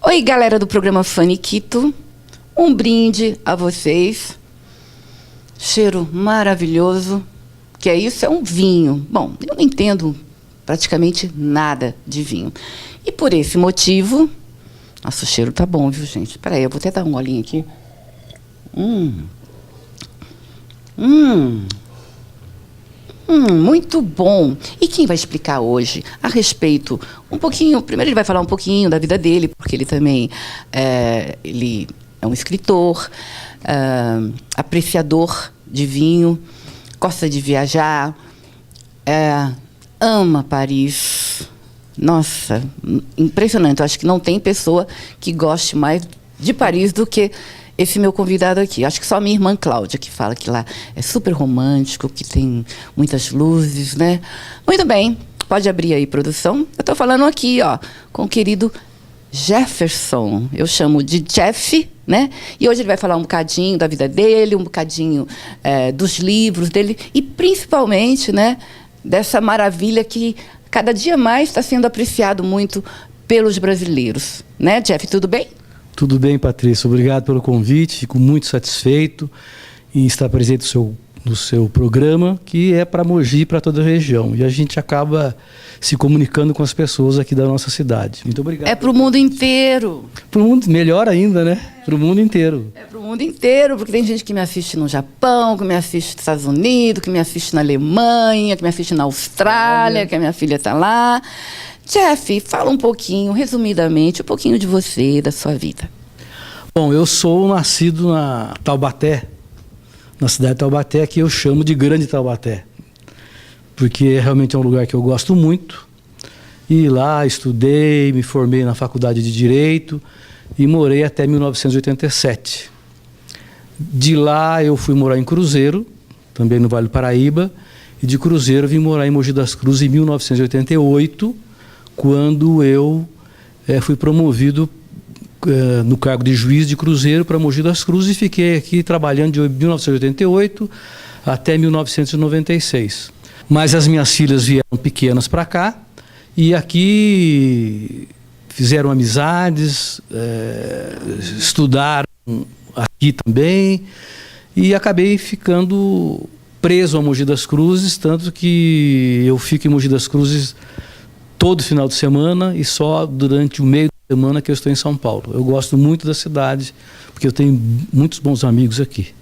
Oi, galera do programa Faniquito. Um brinde a vocês. Cheiro maravilhoso. Que é isso? É um vinho. Bom, eu não entendo praticamente nada de vinho. E por esse motivo... Nossa, o cheiro tá bom, viu, gente? Espera aí, eu vou até dar um golinho aqui. Muito bom. E quem vai explicar hoje a respeito um pouquinho... Primeiro ele vai falar um pouquinho da vida dele, porque ele também ele é um escritor, apreciador de vinho, gosta de viajar, ama Paris. Nossa, impressionante. Eu acho que não tem pessoa que goste mais de Paris do que esse meu convidado aqui. Acho que só minha irmã Cláudia, que fala que lá é super romântico, que tem muitas luzes, né? Muito bem, pode abrir aí, produção. Eu estou falando aqui, ó, com o querido Jefferson. Eu chamo de Jeff, né? E hoje ele vai falar um bocadinho da vida dele, um bocadinho dos livros dele e, principalmente, né, dessa maravilha que cada dia mais está sendo apreciado muito pelos brasileiros. Né, Jeff? Tudo bem? Tudo bem, Patrícia. Obrigado pelo convite. Fico muito satisfeito em estar presente no seu programa, que é para Mogi e para toda a região. E a gente acaba se comunicando com as pessoas aqui da nossa cidade. Muito obrigado. É para o mundo inteiro. Para o mundo, melhor ainda, né? Para o mundo inteiro. É para o mundo inteiro, porque tem gente que me assiste no Japão, que me assiste nos Estados Unidos, que me assiste na Alemanha, que me assiste na Austrália, que a minha filha está lá. Jeff, fala um pouquinho, resumidamente, um pouquinho de você, da sua vida. Bom, eu sou nascido na Taubaté, na cidade de Taubaté, que eu chamo de Grande Taubaté, porque realmente é um lugar que eu gosto muito. E lá estudei, me formei na faculdade de Direito e morei até 1987. De lá eu fui morar em Cruzeiro, também no Vale do Paraíba, e de Cruzeiro vim morar em Mogi das Cruzes em 1988, quando eu fui promovido no cargo de juiz de Cruzeiro para Mogi das Cruzes e fiquei aqui trabalhando de 1988 até 1996. Mas as minhas filhas vieram pequenas para cá e aqui fizeram amizades, estudaram aqui também e acabei ficando preso a Mogi das Cruzes, tanto que eu fico em Mogi das Cruzes todo final de semana e só durante o meio da semana que eu estou em São Paulo. Eu gosto muito da cidade, porque eu tenho muitos bons amigos aqui.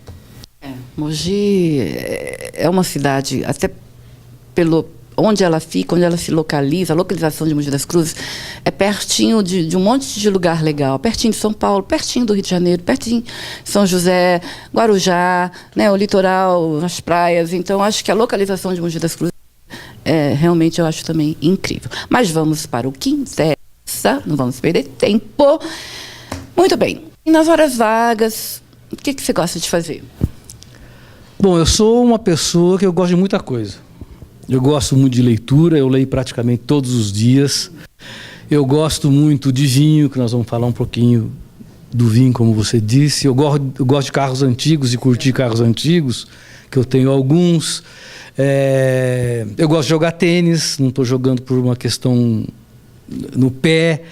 Mogi é uma cidade, até pelo onde ela fica, onde ela se localiza, a localização de Mogi das Cruzes é pertinho de um monte de lugar legal, pertinho de São Paulo, pertinho do Rio de Janeiro, pertinho de São José, Guarujá, né, o litoral, as praias. Então, acho que a localização de Mogi das Cruzes realmente eu acho também incrível. Mas vamos para o que interessa, não vamos perder tempo. Muito bem. E nas horas vagas, o que você gosta de fazer? Bom, eu sou uma pessoa que eu gosto de muita coisa. Eu gosto muito de leitura, eu leio praticamente todos os dias. Eu gosto muito de vinho, que nós vamos falar um pouquinho do vinho, como você disse. Eu gosto de carros antigos e curtir carros antigos, que eu tenho alguns. Eu gosto de jogar tênis, não estou jogando por uma questão no pé,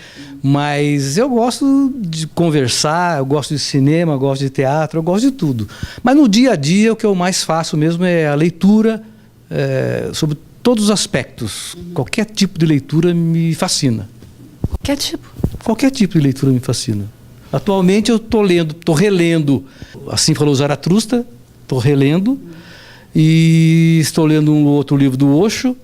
mas eu gosto de conversar, eu gosto de cinema, eu gosto de teatro, eu gosto de tudo. Mas no dia a dia o que eu mais faço mesmo é a leitura sobre todos os aspectos. Qualquer tipo de leitura me fascina. Qualquer tipo? Qualquer tipo de leitura me fascina. Atualmente eu estou relendo Assim Falou Zaratustra, estou relendo. E estou lendo um outro livro do Osho.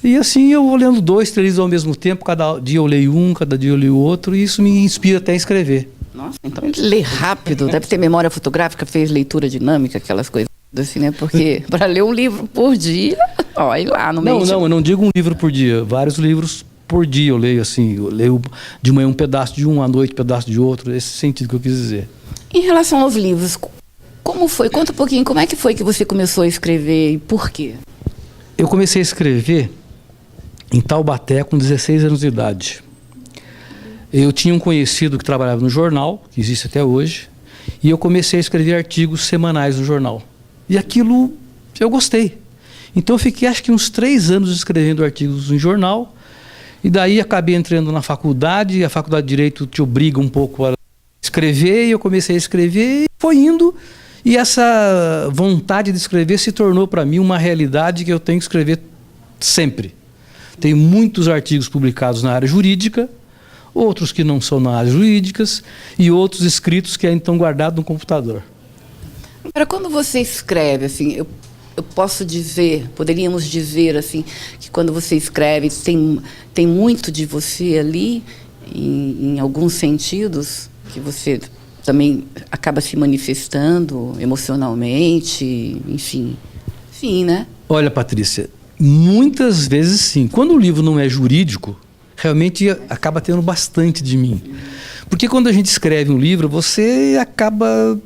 E assim eu vou lendo 2, 3 livros ao mesmo tempo. Cada dia eu leio um, cada dia eu leio outro. E isso me inspira até a escrever. Nossa, então ele lê rápido. Deve ter memória fotográfica, fez leitura dinâmica, aquelas coisas assim, né? Porque para ler um livro por dia, olha lá no meio. Não, eu não digo um livro por dia. Vários livros por dia eu leio assim. Eu leio de manhã um pedaço de um, à noite um pedaço de outro. Esse sentido que eu quis dizer. Em relação aos livros... Como foi? Conta um pouquinho, como é que foi que você começou a escrever e por quê? Eu comecei a escrever em Taubaté com 16 anos de idade. Eu tinha um conhecido que trabalhava no jornal, que existe até hoje, e eu comecei a escrever artigos semanais no jornal. E aquilo eu gostei. Então eu fiquei acho que uns 3 anos escrevendo artigos em jornal, E daí acabei entrando na faculdade, a faculdade de Direito te obriga um pouco a escrever, e eu comecei a escrever, e foi indo, e essa vontade de escrever se tornou para mim uma realidade que eu tenho que escrever sempre. Tenho muitos artigos publicados na área jurídica, outros que não são na área jurídicas, e outros escritos que ainda estão guardados no computador. Agora, quando você escreve, assim, eu posso dizer, poderíamos dizer assim, que quando você escreve tem muito de você ali, em alguns sentidos, que você também acaba se manifestando emocionalmente, enfim, né? Olha, Patrícia, muitas vezes sim. Quando o livro não é jurídico, realmente acaba tendo bastante de mim. Porque quando a gente escreve um livro, você acaba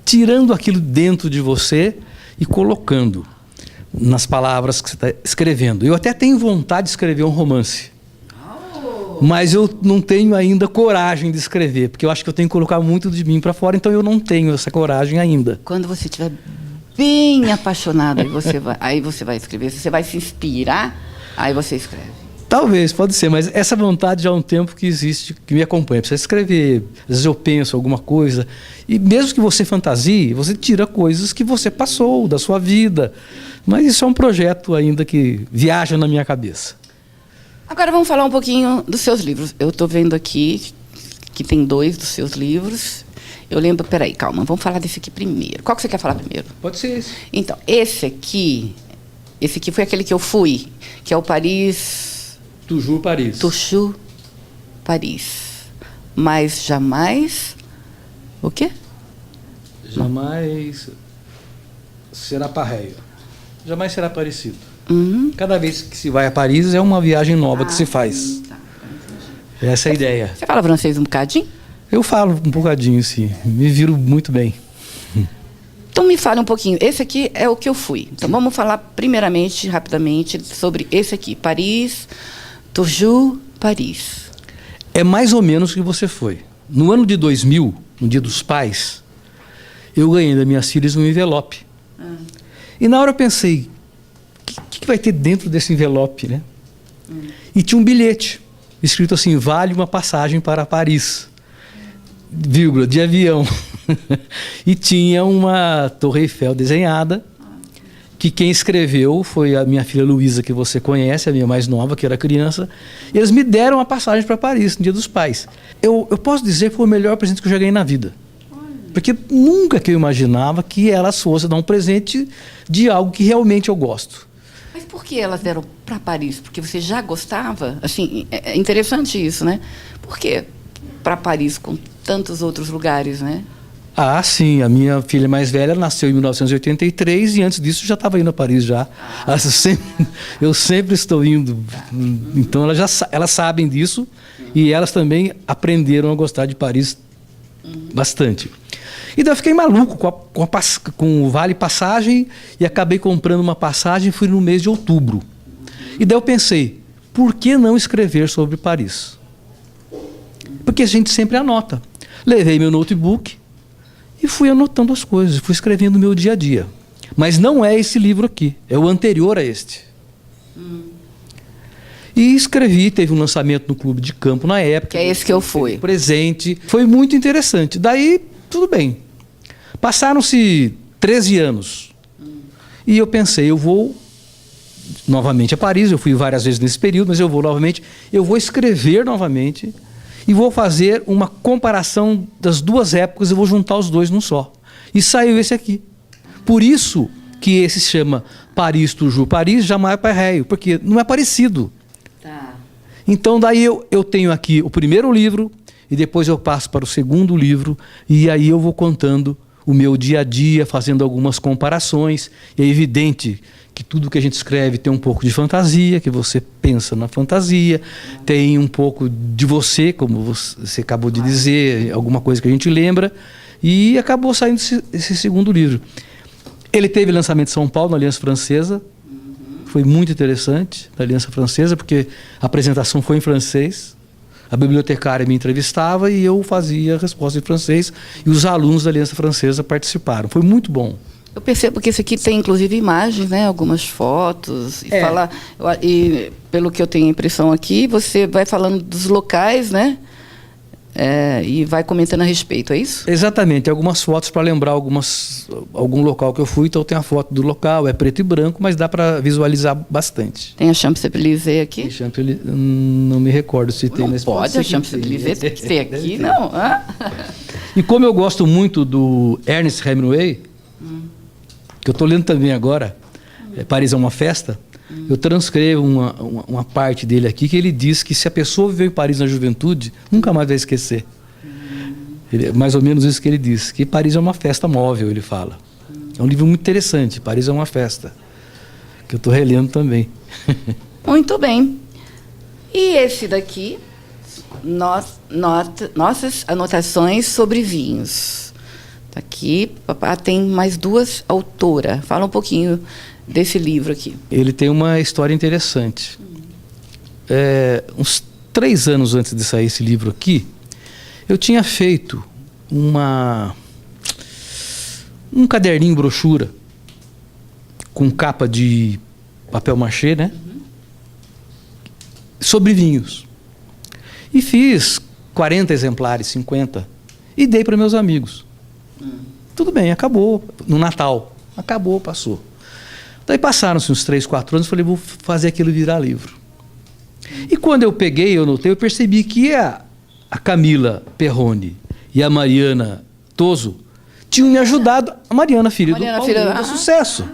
tirando aquilo dentro de você e colocando nas palavras que você está escrevendo. Eu até tenho vontade de escrever um romance, mas eu não tenho ainda coragem de escrever, porque eu acho que eu tenho que colocar muito de mim para fora, então eu não tenho essa coragem ainda. Quando você estiver bem apaixonado, aí você vai escrever, você vai se inspirar, aí você escreve. Talvez, pode ser, mas essa vontade já há um tempo que existe, que me acompanha. Precisa escrever, às vezes eu penso alguma coisa, e mesmo que você fantasie, você tira coisas que você passou da sua vida. Mas isso é um projeto ainda que viaja na minha cabeça. Agora vamos falar um pouquinho dos seus livros. Eu estou vendo aqui que tem 2 dos seus livros. Eu lembro, peraí, calma, vamos falar desse aqui primeiro. Qual que você quer falar primeiro? Pode ser esse. Então, esse aqui foi aquele que eu fui, que é o Paris... Toujours Paris. Toujours Paris. Mas jamais... O quê? Jamais será parreio. Jamais será parecido. Uhum. Cada vez que se vai a Paris é uma viagem nova que se faz. Tá. Essa é a ideia. Você fala francês um bocadinho? Eu falo um bocadinho, sim. Me viro muito bem. Então me fale um pouquinho. Esse aqui é o que eu fui. Então vamos falar primeiramente, rapidamente, sobre esse aqui. Paris, Toujours Paris. É mais ou menos o que você foi. No ano de 2000, no Dia dos Pais, eu ganhei das minhas filhas um envelope. E na hora eu pensei, o que vai ter dentro desse envelope, né? E tinha um bilhete, escrito assim, vale uma passagem para Paris, vírgula, de avião. E tinha uma Torre Eiffel desenhada, que quem escreveu foi a minha filha Luísa, que você conhece, a minha mais nova, que era criança. E eles me deram a passagem para Paris, no Dia dos Pais. Eu posso dizer que foi o melhor presente que eu já ganhei na vida. Porque nunca que eu imaginava que elas fossem dar um presente de algo que realmente eu gosto. Mas por que elas deram para Paris? Porque você já gostava? Assim, é interessante isso, né? Por que para Paris com tantos outros lugares, né? Ah, sim. A minha filha mais velha nasceu em 1983 e antes disso já estava indo a Paris já. Eu sempre estou indo. Então elas sabem disso e elas também aprenderam a gostar de Paris bastante. E daí eu fiquei maluco com o Vale Passagem e acabei comprando uma passagem, fui no mês de outubro. E daí eu pensei, por que não escrever sobre Paris? Porque a gente sempre anota. Levei meu notebook e fui anotando as coisas, fui escrevendo o meu dia a dia. Mas não é esse livro aqui, é o anterior a este. E escrevi, teve um lançamento no Clube de Campo na época. Que é esse que eu fui. Presente, foi muito interessante. Daí, tudo bem. Passaram-se 13 anos. E eu pensei, eu vou novamente a Paris, eu fui várias vezes nesse período, mas eu vou novamente, eu vou escrever novamente e vou fazer uma comparação das duas épocas, eu vou juntar os dois num só. E saiu esse aqui. Por isso que esse se chama Paris, Toujours Paris, jamais Parreio, porque não é parecido. Tá. Então daí eu tenho aqui o primeiro livro e depois eu passo para o segundo livro e aí eu vou contando o meu dia a dia, fazendo algumas comparações. E é evidente que tudo que a gente escreve tem um pouco de fantasia, que você pensa na fantasia, tem um pouco de você, como você acabou de dizer, alguma coisa que a gente lembra, e acabou saindo esse segundo livro. Ele teve lançamento em São Paulo, na Aliança Francesa, foi muito interessante, na Aliança Francesa, porque a apresentação foi em francês, a bibliotecária me entrevistava e eu fazia a resposta em francês, e os alunos da Aliança Francesa participaram. Foi muito bom. Eu percebo que esse aqui tem, inclusive, imagens, né? Algumas fotos. E, e pelo que eu tenho a impressão aqui, você vai falando dos locais, né? E vai comentando a respeito, é isso? Exatamente. Algumas fotos para lembrar algum local que eu fui. Então tem a foto do local, é preto e branco, mas dá para visualizar bastante. Tem a Champs-Élysées aqui? Tem Champs-Élysées, não me recordo se tem. Não mas pode a Champs-Élysées ter aqui, não. E como eu gosto muito do Ernest Hemingway, que eu estou lendo também agora, Paris é uma Festa, eu transcrevo uma parte dele aqui, que ele diz que se a pessoa viveu em Paris na juventude, nunca mais vai esquecer. Mais ou menos isso que ele diz, que Paris é uma festa móvel, ele fala. É um livro muito interessante, Paris é uma Festa, que eu estou relendo também. Muito bem. E esse daqui, nossas anotações sobre vinhos. Aqui tem mais duas autoras. Fala um pouquinho desse livro aqui. Ele tem uma história interessante. Uns 3 anos antes de sair esse livro aqui, eu tinha feito um caderninho brochura com capa de papel machê, né? Sobre vinhos. E fiz 40 exemplares, 50, e dei para meus amigos. Tudo bem, acabou. No Natal. Acabou, passou. Daí passaram-se uns 3, 4 anos, falei, vou fazer aquilo virar livro. E quando eu peguei, eu notei, eu percebi que a Camila Perrone e a Mariana Toso tinham me ajudado. A Mariana, filha do Paulinho, do Sucesso.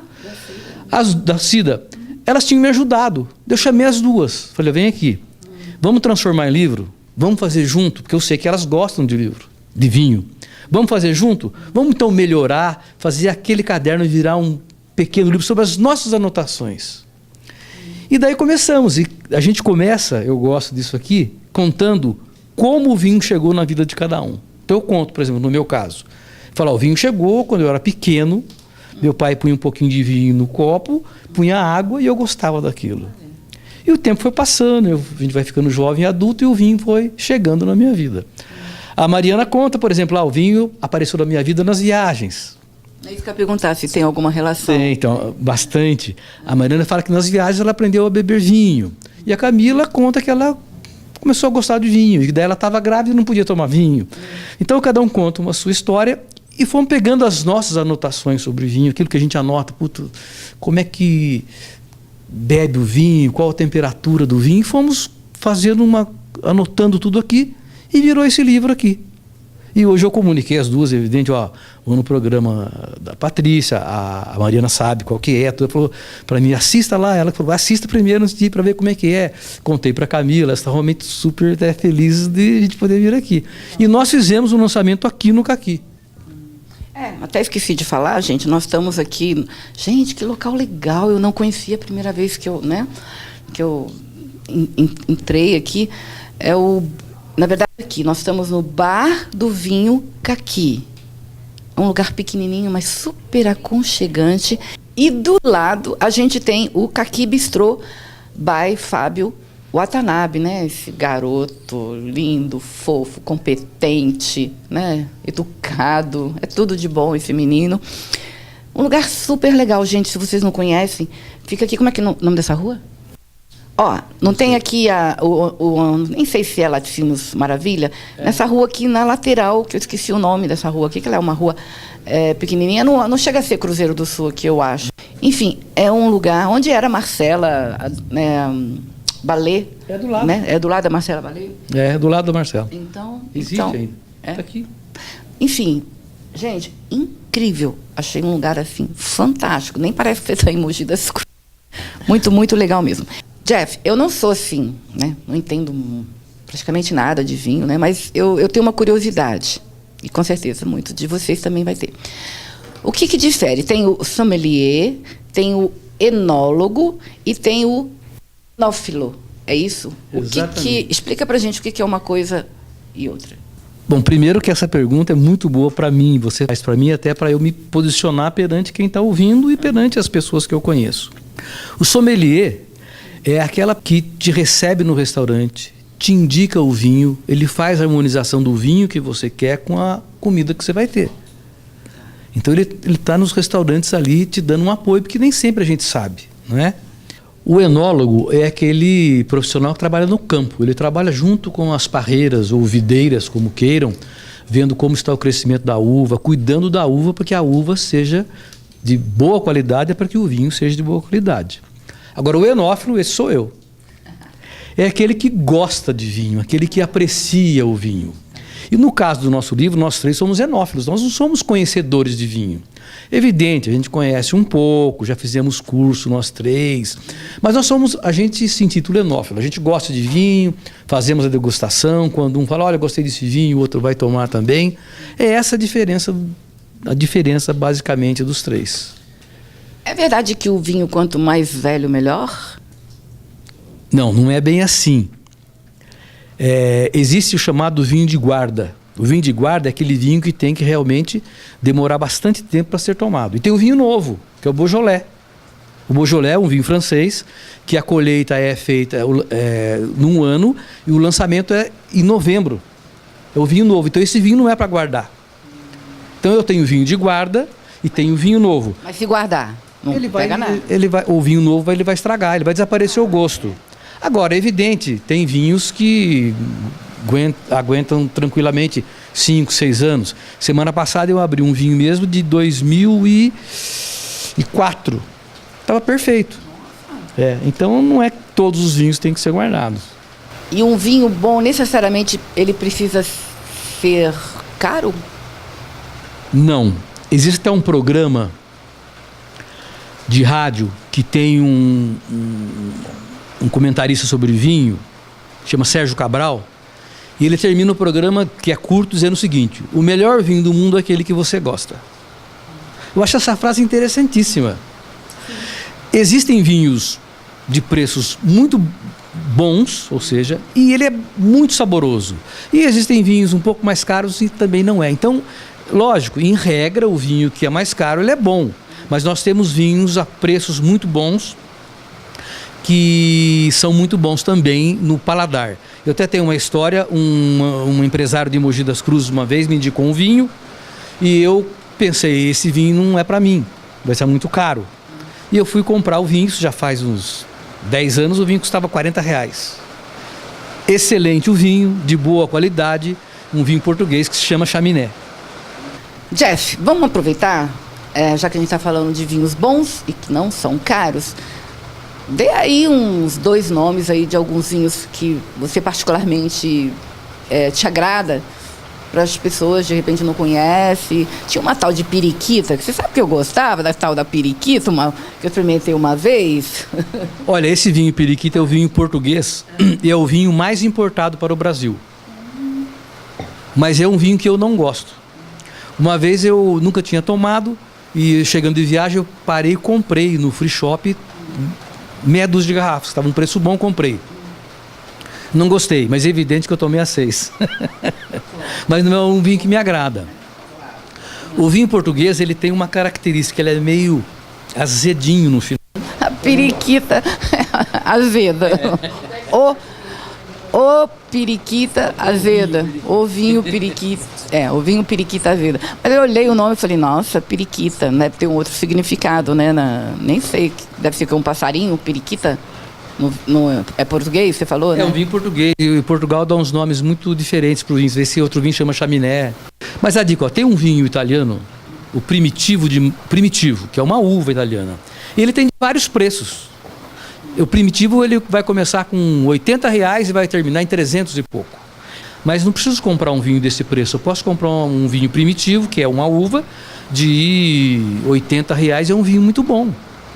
As da Cida, elas tinham me ajudado. Eu chamei as duas. Falei, vem aqui. Vamos transformar em livro? Vamos fazer junto? Porque eu sei que elas gostam de livro, de vinho. Vamos fazer junto? Vamos então melhorar, fazer aquele caderno virar um pequeno livro sobre as nossas anotações. E daí começamos. E a gente começa, eu gosto disso aqui, contando como o vinho chegou na vida de cada um. Então eu conto, por exemplo, no meu caso. Falar, o vinho chegou quando eu era pequeno, meu pai punha um pouquinho de vinho no copo, punha água e eu gostava daquilo. E o tempo foi passando, a gente vai ficando jovem e adulto e o vinho foi chegando na minha vida. A Mariana conta, por exemplo, o vinho apareceu na minha vida nas viagens. É isso que eu ia perguntar, se tem alguma relação. Tem, então, bastante. A Mariana fala que nas viagens ela aprendeu a beber vinho. E a Camila conta que ela começou a gostar de vinho. E daí ela estava grávida e não podia tomar vinho. Então, cada um conta uma sua história e fomos pegando as nossas anotações sobre vinho, aquilo que a gente anota, como é que bebe o vinho, qual a temperatura do vinho. E fomos anotando tudo aqui e virou esse livro aqui. E hoje eu comuniquei as duas, evidente, vou no programa da Patrícia, a Mariana sabe qual que é, ela falou para mim, assista lá, ela falou, assista primeiro antes de ir para ver como é que é. Contei para a Camila, ela está realmente super feliz de a gente poder vir aqui. E nós fizemos um lançamento aqui no Caqui. Até esqueci de falar, gente, nós estamos aqui, gente, que local legal, eu não conhecia a primeira vez que eu entrei aqui, na verdade, aqui, nós estamos no Bar do Vinho Caqui. É um lugar pequenininho, mas super aconchegante. E do lado, a gente tem o Caqui Bistrô by Fábio Watanabe, né? Esse garoto lindo, fofo, competente, né? Educado. É tudo de bom esse menino. Um lugar super legal, gente. Se vocês não conhecem, fica aqui. Como é que é o nome dessa rua? Não tem aqui nem sei se é Laticínios Maravilha, nessa rua aqui na lateral, que eu esqueci o nome dessa rua aqui, que ela é uma rua pequenininha, não chega a ser Cruzeiro do Sul aqui, eu acho. Enfim, é um lugar onde era Marcela Ballet. É do lado. Né? É do lado da Marcela Ballet? É do lado da Marcela. Existe ainda. Está aqui. Enfim, gente, incrível. Achei um lugar assim, fantástico. Nem parece que você está em Mogi das Cruzes. Muito, muito legal mesmo. Jeff, eu não sou assim, né? Não entendo praticamente nada de vinho, né? Mas eu tenho uma curiosidade. E com certeza, muitos de vocês também vai ter. O que difere? Tem o sommelier, tem o enólogo e tem o enófilo. É isso? Exatamente. Explica pra gente o que é uma coisa e outra. Bom, primeiro que essa pergunta é muito boa para mim. Você faz para mim até para eu me posicionar perante quem está ouvindo e perante as pessoas que eu conheço. O sommelier é aquela que te recebe no restaurante, te indica o vinho, ele faz a harmonização do vinho que você quer com a comida que você vai ter. Então ele está nos restaurantes ali te dando um apoio, porque nem sempre a gente sabe, não é? O enólogo é aquele profissional que trabalha no campo. Ele trabalha junto com as parreiras ou videiras, como queiram, vendo como está o crescimento da uva, cuidando da uva para que a uva seja de boa qualidade, para que o vinho seja de boa qualidade. Agora, o enófilo, esse sou eu. É aquele que gosta de vinho, aquele que aprecia o vinho. E no caso do nosso livro, nós três somos enófilos, nós não somos conhecedores de vinho. Evidente, a gente conhece um pouco, já fizemos curso nós três, mas a gente se intitula enófilo, a gente gosta de vinho, fazemos a degustação, quando um fala, olha, gostei desse vinho, o outro vai tomar também. É essa a diferença basicamente dos três. É verdade que o vinho, quanto mais velho, melhor? Não, não é bem assim. Existe o chamado vinho de guarda. O vinho de guarda é aquele vinho que tem que realmente demorar bastante tempo para ser tomado. E tem o vinho novo, que é o Beaujolais. O Beaujolais é um vinho francês, que a colheita é feita num ano e o lançamento é em novembro. É o vinho novo. Então esse vinho não é para guardar. Então eu tenho vinho de guarda e tenho vinho novo. Mas se guardar, não pega nada. O vinho novo ele vai estragar, ele vai desaparecer o gosto. Agora, é evidente, tem vinhos que aguentam tranquilamente 5, 6 anos. Semana passada eu abri um vinho mesmo de 2004. Estava perfeito. Então não é que todos os vinhos têm que ser guardados. E um vinho bom, necessariamente, ele precisa ser caro? Não. Existe até um programa de rádio que tem um comentarista sobre vinho, chama Sérgio Cabral, e ele termina o programa, que é curto, dizendo o seguinte: o melhor vinho do mundo é aquele que você gosta. Eu acho essa frase interessantíssima. Existem vinhos de preços muito bons, ou seja, e ele é muito saboroso. E existem vinhos um pouco mais caros e também não é. Então, lógico, em regra, o vinho que é mais caro, ele é bom. Mas nós temos vinhos a preços muito bons, que são muito bons também no paladar. Eu até tenho uma história, um empresário de Mogi das Cruzes uma vez me indicou um vinho e eu pensei, esse vinho não é para mim, vai ser muito caro. E eu fui comprar o vinho, isso já faz uns 10 anos, o vinho custava R$40. Excelente o vinho, de boa qualidade, um vinho português que se chama Chaminé. Jeff, vamos aproveitar, já que a gente está falando de vinhos bons e que não são caros, dê aí uns 2 nomes aí de alguns vinhos que você particularmente te agrada, para as pessoas de repente não conhecem. Tinha uma tal de periquita, que você sabe que eu gostava da tal da periquita, que eu experimentei uma vez. Olha, esse vinho periquita é o vinho português e é o vinho mais importado para o Brasil. Mas é um vinho que eu não gosto. Uma vez eu nunca tinha tomado e chegando de viagem eu parei e comprei no free shop meia dúzia de garrafas, estava um preço bom, comprei. Não gostei, mas é evidente que eu tomei as 6. Mas não é um vinho que me agrada. O vinho português, ele tem uma característica, ele é meio azedinho no final. A periquita azeda. O periquita azeda. O vinho periquita. O vinho periquita azeda. Mas eu olhei o nome e falei, nossa, periquita, deve ter um outro significado, né? Nem sei, deve ser que é um passarinho, periquita. É português, você falou, né? É um vinho português. E Portugal dá uns nomes muito diferentes para o vinho. Esse outro vinho chama Chaminé. Mas a dica, tem um vinho italiano, o Primitivo, que é uma uva italiana. E ele tem vários preços. O Primitivo ele vai começar com R$80 e vai terminar em 300 e pouco. Mas não preciso comprar um vinho desse preço. Eu posso comprar um vinho Primitivo, que é uma uva, de R$80. É um vinho muito bom.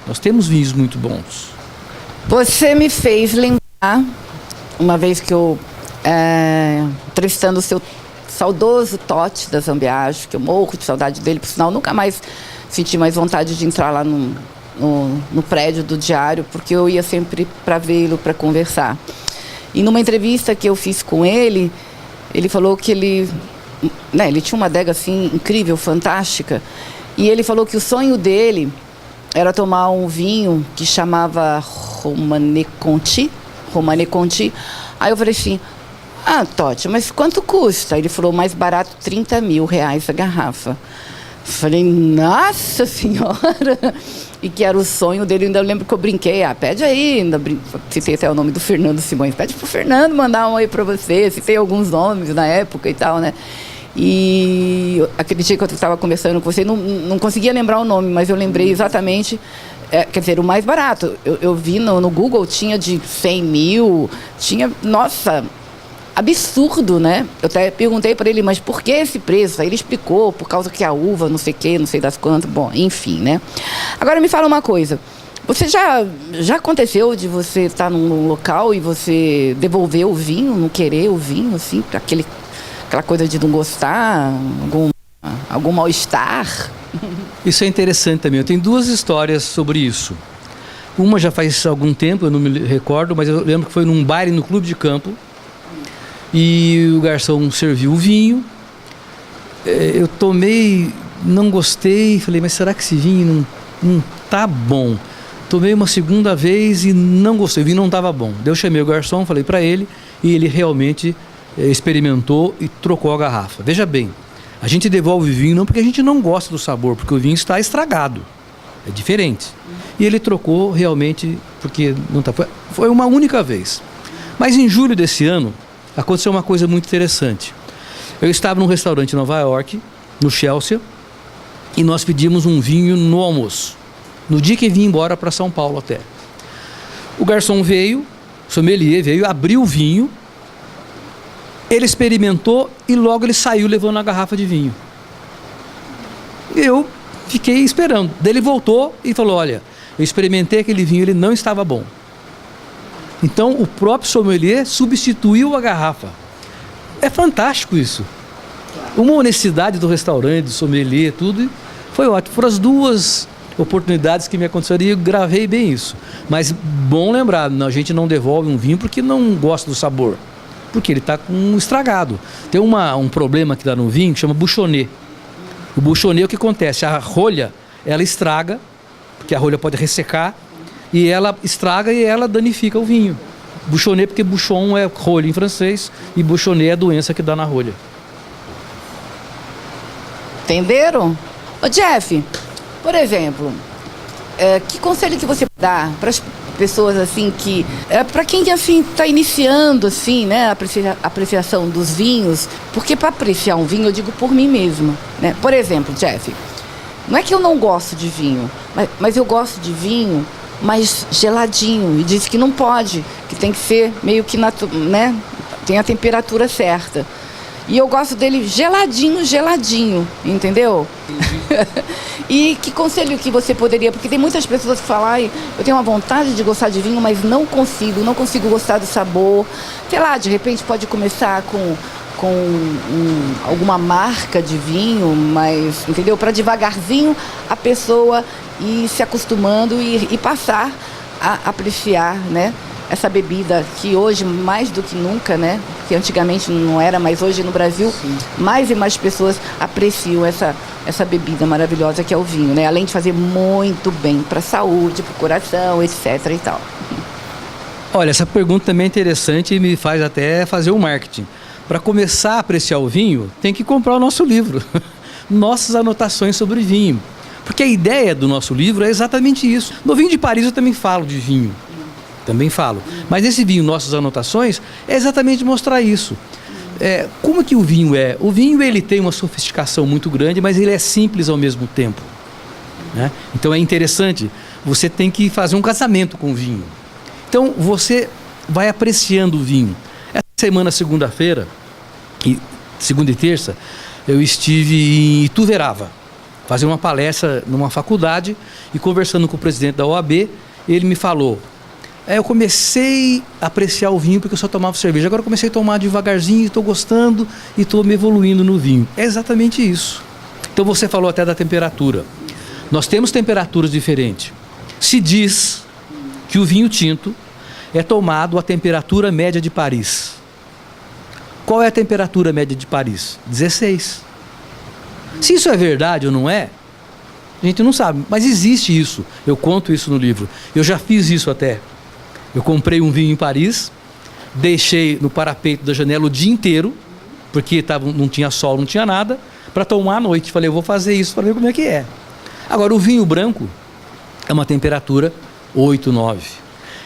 Nós temos vinhos muito bons. Você me fez lembrar, uma vez que eu, entrevistando o seu saudoso Totti da Zambiagem, que eu morro de saudade dele, por sinal, nunca mais senti mais vontade de entrar lá no prédio do Diário, porque eu ia sempre para vê-lo, para conversar. E numa entrevista que eu fiz com ele, ele falou que ele tinha uma adega assim incrível, fantástica, e ele falou que o sonho dele era tomar um vinho que chamava Romanée Conti. Aí eu falei assim, Totti, mas quanto custa? Ele falou, mais barato, R$30 mil a garrafa. Falei, nossa senhora! E que era o sonho dele. Ainda lembro que eu brinquei, pede aí, citei até o nome do Fernando Simões, pede pro Fernando mandar um oi pra você, citei alguns nomes na época e tal, né? E aquele dia que eu estava conversando com você, não conseguia lembrar o nome, mas eu lembrei exatamente, quer dizer, o mais barato. Eu vi no Google, tinha de 100 mil, tinha, nossa, absurdo, né? Eu até perguntei para ele, mas por que esse preço? Aí ele explicou, por causa que a uva, não sei o quê, não sei das quantas, bom, enfim, né? Agora me fala uma coisa, você já aconteceu de você estar num local e você devolver o vinho, não querer o vinho, assim, para aquela coisa de não gostar, algum mal-estar? Isso é interessante também. Eu tenho 2 histórias sobre isso. Uma já faz algum tempo, eu não me recordo, mas eu lembro que foi num baile no Clube de Campo e o garçom serviu o vinho. Eu tomei, não gostei, falei, mas será que esse vinho não tá bom? Tomei uma segunda vez e não gostei, o vinho não estava bom. Daí eu chamei o garçom, falei para ele e ele realmente experimentou e trocou a garrafa. Veja bem, a gente devolve vinho não porque a gente não gosta do sabor, porque o vinho está estragado, é diferente. E ele trocou realmente porque não tá. Foi uma única vez. Mas em julho desse ano aconteceu uma coisa muito interessante. Eu estava num restaurante em Nova York, no Chelsea, e nós pedimos um vinho no almoço, no dia que vim embora para São Paulo até. O garçom veio, o sommelier veio, abriu o vinho, ele experimentou e logo ele saiu levando a garrafa de vinho. Eu fiquei esperando. Daí ele voltou e falou, olha, eu experimentei aquele vinho, ele não estava bom. Então o próprio sommelier substituiu a garrafa. É fantástico isso. Uma honestidade do restaurante, do sommelier, tudo, foi ótimo. Foram as 2 oportunidades que me aconteceram e eu gravei bem isso. Mas bom lembrar, a gente não devolve um vinho porque não gosta do sabor, porque ele está com estragado. Tem um problema que dá no vinho que chama bouchonnet. O bouchonnet, o que acontece? A rolha, ela estraga, porque a rolha pode ressecar, e ela estraga e ela danifica o vinho. Bouchonnet, porque bouchon é rolha em francês, e bouchonnet é a doença que dá na rolha. Entenderam? Ô Jeff, por exemplo, que conselho que você dá para as pessoas assim que... para quem assim está iniciando assim, né, a apreciação dos vinhos, porque para apreciar um vinho eu digo por mim mesma, né? Por exemplo, Jeff, não é que eu não gosto de vinho, mas eu gosto de vinho mais geladinho, e diz que não pode, que tem que ser meio que, né, tem a temperatura certa. E eu gosto dele geladinho, geladinho, entendeu? E que conselho que você poderia... Porque tem muitas pessoas que falam, eu tenho uma vontade de gostar de vinho, mas não consigo gostar do sabor. Sei lá, de repente pode começar com alguma marca de vinho, mas, entendeu? Para devagarzinho a pessoa ir se acostumando e passar a apreciar, né? Essa bebida que hoje, mais do que nunca, né? Que antigamente não era, mas hoje no Brasil, sim, mais e mais pessoas apreciam essa bebida maravilhosa que é o vinho, né? Além de fazer muito bem para a saúde, para o coração, etc. e tal. Olha, essa pergunta também é interessante e me faz até fazer o marketing. Para começar a apreciar o vinho, tem que comprar o nosso livro. Nossas anotações sobre vinho. Porque a ideia do nosso livro é exatamente isso. No Vinho de Paris eu também falo de vinho. Também falo. Mas esse vinho, Nossas Anotações, é exatamente mostrar isso. Como que o vinho é? O vinho ele tem uma sofisticação muito grande, mas ele é simples ao mesmo tempo, né? Então é interessante, você tem que fazer um casamento com o vinho. Então você vai apreciando o vinho. Essa semana, segunda-feira, segunda e terça, eu estive em Ituverava, fazendo uma palestra numa faculdade e conversando com o presidente da OAB, ele me falou... eu comecei a apreciar o vinho porque eu só tomava cerveja. Agora eu comecei a tomar devagarzinho, estou gostando e estou me evoluindo no vinho. É exatamente isso. Então você falou até da temperatura. Nós temos temperaturas diferentes. Se diz que o vinho tinto é tomado a temperatura média de Paris. Qual é a temperatura média de Paris? 16. Se isso é verdade ou não é, a gente não sabe. Mas existe isso. Eu conto isso no livro. Eu já fiz isso até. Eu comprei um vinho em Paris, deixei no parapeito da janela o dia inteiro, porque não tinha sol, não tinha nada, para tomar à noite. Falei, eu vou fazer isso para ver como é que é. Agora, o vinho branco é uma temperatura 8, 9.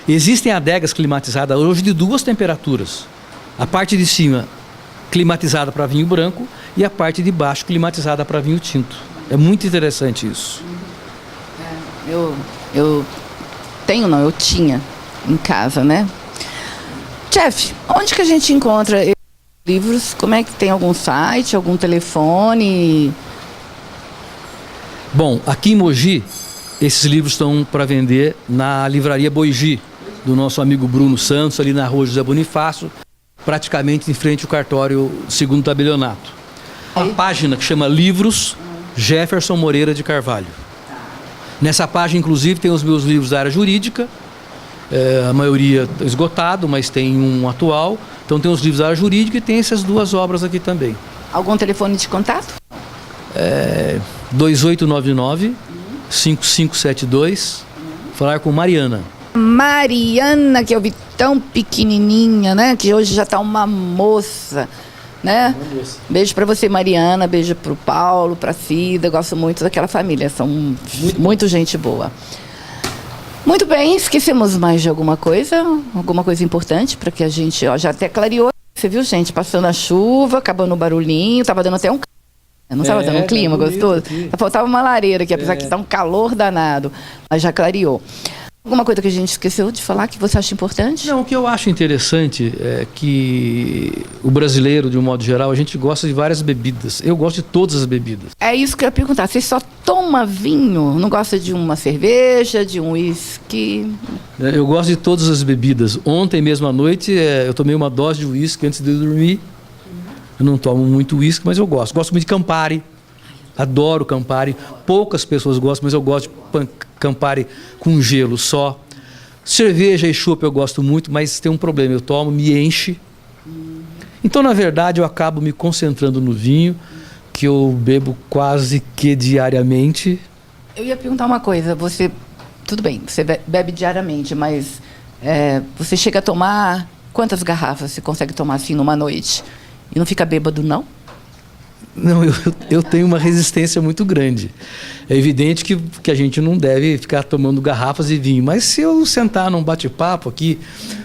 Existem adegas climatizadas hoje de 2 temperaturas. A parte de cima climatizada para vinho branco e a parte de baixo climatizada para vinho tinto. É muito interessante isso. Eu tinha em casa, né? Jeff, onde que a gente encontra esses livros? Como é que tem algum site, algum telefone? Bom, aqui em Mogi, esses livros estão para vender na livraria Boigi, do nosso amigo Bruno Santos, ali na rua José Bonifácio, praticamente em frente ao cartório segundo tabelionato. Uma página que chama Livros Jefferson Moreira de Carvalho. Nessa página, inclusive, tem os meus livros da área jurídica, a maioria esgotado, mas tem um atual. Então tem os livros da área jurídica e tem essas 2 obras aqui também. Algum telefone de contato? 2899-5572, falar com Mariana. Mariana, que eu vi tão pequenininha, né? Que hoje já está uma moça, né? Beijo para você, Mariana. Beijo para o Paulo, para a Cida. Gosto muito daquela família. São muito gente boa. Muito bem. Esquecemos mais de alguma coisa? Alguma coisa importante para que a gente... já até clareou. Você viu, gente? Passando a chuva, acabando o barulhinho. Tava dando até um... Não estava dando um clima gostoso? Só faltava uma lareira aqui, apesar que está um calor danado. Mas já clareou. Alguma coisa que a gente esqueceu de falar que você acha importante? Não, o que eu acho interessante é que o brasileiro, de um modo geral, a gente gosta de várias bebidas. Eu gosto de todas as bebidas. É isso que eu ia perguntar. Você só toma vinho? Não gosta de uma cerveja, de um uísque? Eu gosto de todas as bebidas. Ontem mesmo à noite eu tomei uma dose de uísque antes de dormir. Eu não tomo muito uísque, mas eu gosto. Gosto muito de Campari. Adoro Campari. Poucas pessoas gostam, mas eu gosto de Campari com gelo só. Cerveja e chopp eu gosto muito, mas tem um problema. Eu tomo, me enche. Então, na verdade, eu acabo me concentrando no vinho, que eu bebo quase que diariamente. Eu ia perguntar uma coisa. Você, tudo bem, você bebe diariamente, mas você chega a tomar... Quantas garrafas você consegue tomar assim numa noite? E não fica bêbado, não? Não, eu tenho uma resistência muito grande. É evidente que a gente não deve ficar tomando garrafas de vinho, mas se eu sentar num bate-papo aqui,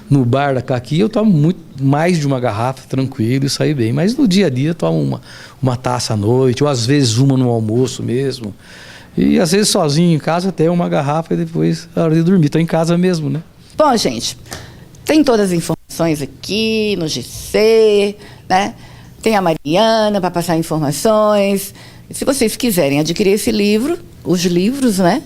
no bar da Caqui, eu tomo muito mais de uma garrafa, tranquilo, e sair bem. Mas no dia a dia eu tomo uma taça à noite, ou às vezes uma no almoço mesmo. E às vezes sozinho em casa até uma garrafa e depois a hora de dormir. Estou em casa mesmo, né? Bom, gente, tem todas as informações aqui no GC, né? Tem a Mariana para passar informações. Se vocês quiserem adquirir esse livro, os livros, né?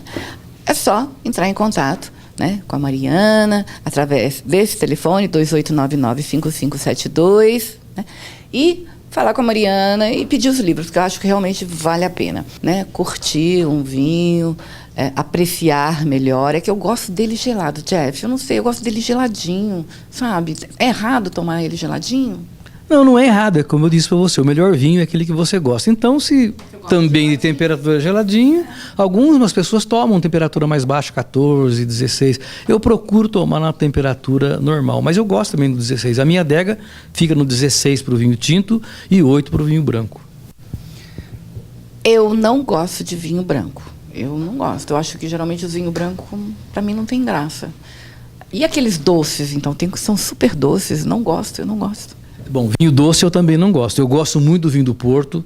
É só entrar em contato, né, com a Mariana, através desse telefone, 2899-5572, né? E falar com a Mariana e pedir os livros, que eu acho que realmente vale a pena, né? Curtir um vinho, apreciar melhor. É que eu gosto dele gelado, Jeff. Eu não sei, eu gosto dele geladinho, sabe? É errado tomar ele geladinho? Não, não é errado, é como eu disse para você, o melhor vinho é aquele que você gosta. Então, se também de temperatura geladinha, algumas pessoas tomam temperatura mais baixa, 14, 16. Eu procuro tomar na temperatura normal, mas eu gosto também do 16. A minha adega fica no 16 para o vinho tinto e 8 para o vinho branco. Eu não gosto de vinho branco. Eu não gosto. Eu acho que geralmente os vinhos brancos, para mim, não tem graça. E aqueles doces, então, são super doces. Não gosto, eu não gosto. Bom, vinho doce eu também não gosto. Eu gosto muito do vinho do Porto,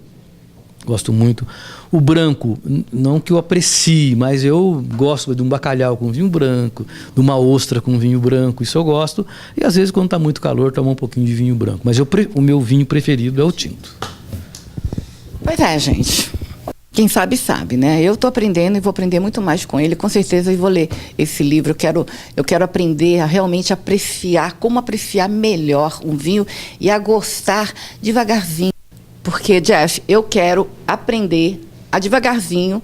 gosto muito. O branco, não que eu aprecie, mas eu gosto de um bacalhau com vinho branco, de uma ostra com vinho branco, isso eu gosto. E às vezes, quando está muito calor, tomo um pouquinho de vinho branco. Mas o meu vinho preferido é o tinto. Pois é, gente. Quem sabe, sabe, né? Eu estou aprendendo e vou aprender muito mais com ele. Com certeza eu vou ler esse livro. Eu quero aprender a realmente apreciar, como apreciar melhor um vinho e a gostar devagarzinho. Porque, Jeff, eu quero aprender a devagarzinho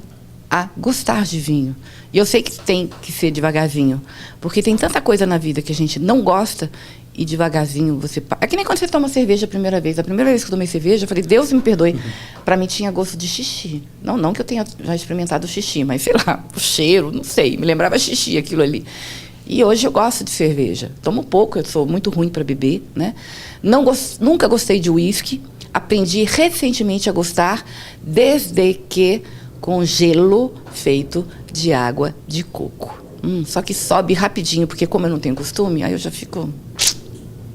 a gostar de vinho. E eu sei que tem que ser devagarzinho. Porque tem tanta coisa na vida que a gente não gosta e devagarzinho você... É que nem quando você toma cerveja a primeira vez. A primeira vez que eu tomei cerveja, eu falei, Deus me perdoe. Para mim tinha gosto de xixi. Não que eu tenha já experimentado xixi, mas sei lá, o cheiro, não sei. Me lembrava xixi aquilo ali. E hoje eu gosto de cerveja. Tomo pouco, eu sou muito ruim para beber, né? Nunca gostei de uísque. aprendi recentemente a gostar, desde que com gelo feito de água de coco. Só que sobe rapidinho, porque como eu não tenho costume, aí eu já fico,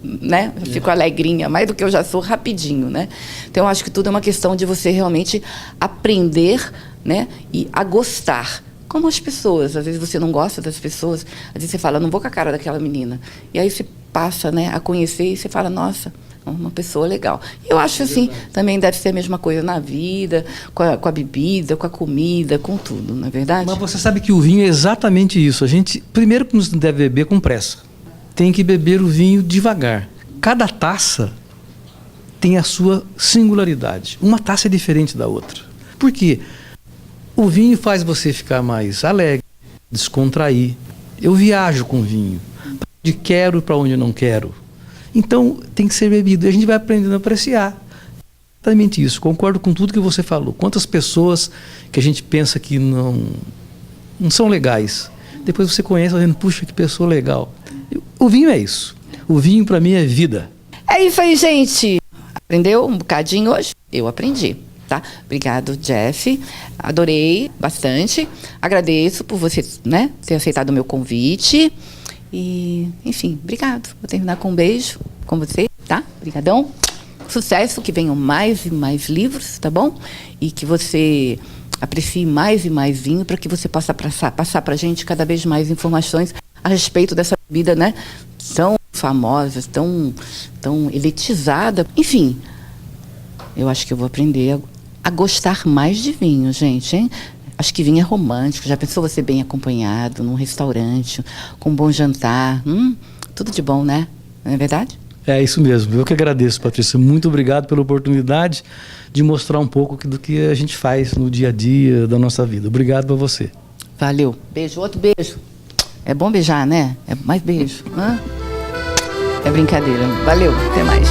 né? Eu fico alegrinha, mais do que eu já sou, rapidinho, né? Então, eu acho que tudo é uma questão de você realmente aprender, né? E a gostar. Como as pessoas, às vezes você não gosta das pessoas, às vezes você fala, não vou com a cara daquela menina. E aí você passa, né, a conhecer e você fala, nossa, uma pessoa legal. E eu acho assim, também deve ser a mesma coisa na vida, com a bebida, com a comida, com tudo, não é verdade? Mas você sabe que o vinho é exatamente isso. A gente, primeiro que não deve beber com pressa. Tem que beber o vinho devagar. Cada taça tem a sua singularidade. Uma taça é diferente da outra. Por quê? O vinho faz você ficar mais alegre, descontrair. Eu viajo com vinho. Para onde quero, para onde não quero. Então, tem que ser bebido. E a gente vai aprendendo a apreciar. Exatamente isso. Concordo com tudo que você falou. Quantas pessoas que a gente pensa que não são legais. Depois você conhece, dizendo, puxa, que pessoa legal. O vinho é isso. O vinho, para mim, é vida. É isso aí, gente. Aprendeu um bocadinho hoje? Eu aprendi. Tá? Obrigado, Jeff. Adorei bastante. Agradeço por você, né, ter aceitado o meu convite. E, enfim, obrigado. Vou terminar com um beijo com você, tá? Obrigadão. Sucesso, que venham mais e mais livros, tá bom? E que você aprecie mais e mais vinho para que você possa passar para a gente cada vez mais informações a respeito dessa bebida, né? Tão famosa, tão elitizada. Enfim, eu acho que eu vou aprender a gostar mais de vinho, gente, hein? Acho que vinho é romântico. Já pensou você bem acompanhado, num restaurante, com um bom jantar? Tudo de bom, né? Não é verdade? É isso mesmo. Eu que agradeço, Patrícia. Muito obrigado pela oportunidade de mostrar um pouco do que a gente faz no dia a dia da nossa vida. Obrigado para você. Valeu. Beijo. Outro beijo. É bom beijar, né? É mais beijo. É brincadeira. Valeu. Até mais.